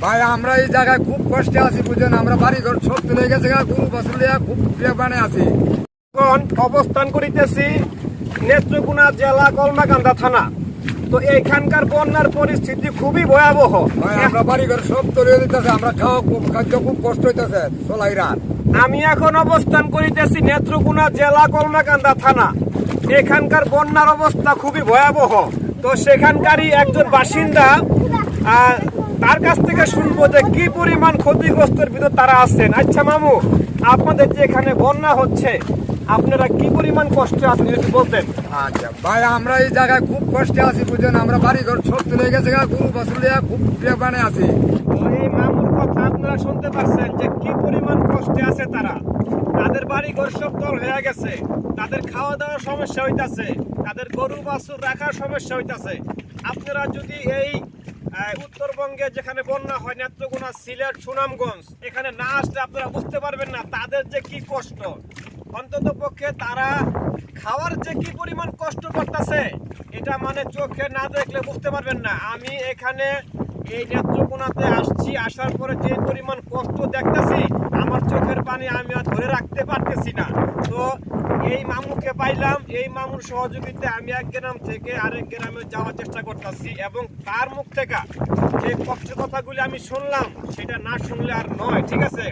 ভাই আমরা এই জায়গায় খুব কষ্টে আছি বুঝেন, আমরা বাড়ি ঘর সব তুলে গেছে, গরু বাছুর লিয়া খুব বানে আছি। এখন অবস্থান করিতেছি নেত্রকোনা জেলা কলমাকান্দা থানা। তো এইখানকার বন্যার পরিস্থিতি খুবই ভয়াবহ। ভাই আমরা বাড়ি ঘর সব তুলে দিতেছে, আমরা খাদ্য খুব কষ্ট হইতেছে চলাই রাত। আমি এখন অবস্থান করিতেছি নেত্রকোনা জেলা কলমাকান্দা থানা। এখানকার বন্যার অবস্থা খুবই ভয়াবহ। তো সেখানকারই একজন বাসিন্দা, তার কাছ থেকে শুনবো যে কি পরিমাণ ক্ষতিগ্রস্তের ভিতর তারা আছেন। আচ্ছা মামু, আপনাদের যে এখানে বন্যা হচ্ছে, আপনারা কি পরিমাণ কষ্টে আছেন যদি বলতেন। আচ্ছা ভাই আমরা এই জায়গায় খুব কষ্টে আছি বুঝেন, আমরা বাড়ি ঘর সব তুলে গেছে, গরু বাছুর লিয়া খুব বানে আছি। তো এই মামুর কথা আপনারা শুনতে পাচ্ছেন যে কি পরিমাণ কষ্টে আছে তারা। তাদের বাড়ি ঘর সব তল হয়ে গেছে, তাদের খাওয়া দাওয়ার সমস্যা হইতাছে, তাদের গরু বাছুর রাখার সমস্যা হইতাছে। আপনারা যদি এই উত্তরবঙ্গে যেখানে বন্যা হয়, নেত্রকোনা, সিলেট, সুনামগঞ্জ, এখানে না আসলে আপনারা বুঝতে পারবেন না তাদের যে কি কষ্ট। অন্তত পক্ষে তারা খাওয়ার যে কি পরিমাণ কষ্ট করতেছে, এটা মানে চোখে না দেখলে বুঝতে পারবেন না। আমি এখানে এই নেত্রকোনাতে আসছি, আসার পরে যে পরিমাণ কষ্ট দেখতেছি, আমার চোখের পানি আমি আর ধরে রাখতে পারতেছি না। তো এই মামুকে পাইলাম, এই মামুর সহযোগিতায় আমি এক গ্রাম থেকে আরেক গ্রামে যাওয়ার চেষ্টা করতেছি, এবং তার মুখ থেকে যে কষ্টের কথাগুলি আমি শুনলাম, সেটা না শুনলে আর নয়। ঠিক আছে,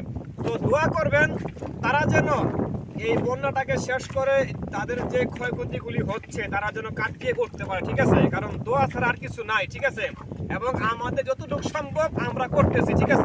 তো দোয়া করবেন তারা যেন এই বন্যাটাকে শেষ করে তাদের যে ক্ষয়ক্ষতিগুলি হচ্ছে তারা যেন কাটিয়ে করতে পারে। ঠিক আছে, কারণ দোয়া ছাড়া আর কিছু নাই। ঠিক আছে, এবং আমাদের যতটুকু সম্ভব আমরা করতেছি। ঠিক আছে।